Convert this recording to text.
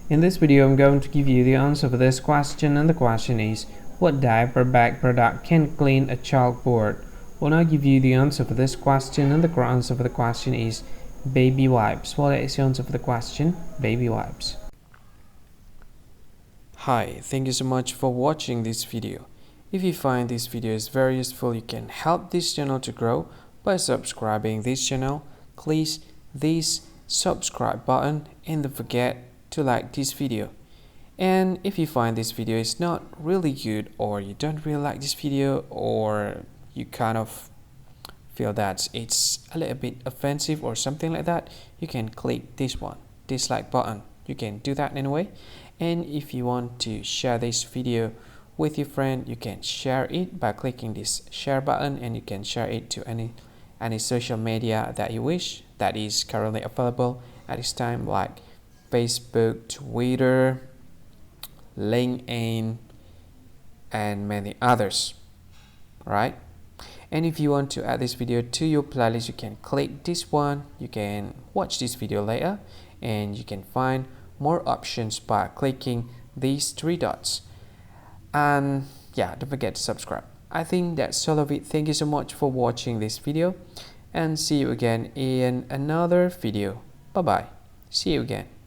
In this video, I'm going to give you the answer for this question, and the question is, what diaper bag product can clean a chalkboard? When I give you the answer for this question, and the answer for the question is baby wipes. What is the answer for the question? Baby wipes. Hi, thank you so much for watching this video. If you find this video is very useful, you can help this channel to grow by subscribing this channel. Please this subscribe button and don't forget to like this video. And if you find this video is not really good, or you don't really like this video, or you kind of feel that it's a little bit offensive or something like that, you can click this one, dislike button. You can do that anyway. And if you want to share this video with your friend, you can share it by clicking this share button, and you can share it to any social media that you wish that is currently available at this time, like Facebook, Twitter, LinkedIn, and many others. Right? And if you want to add this video to your playlist, you can click this one. You can watch this video later, and you can find more options by clicking these three dots. And yeah, don't forget to subscribe. I think that's all of it. Thank you so much for watching this video, and see you again in another video. Bye bye. See you again.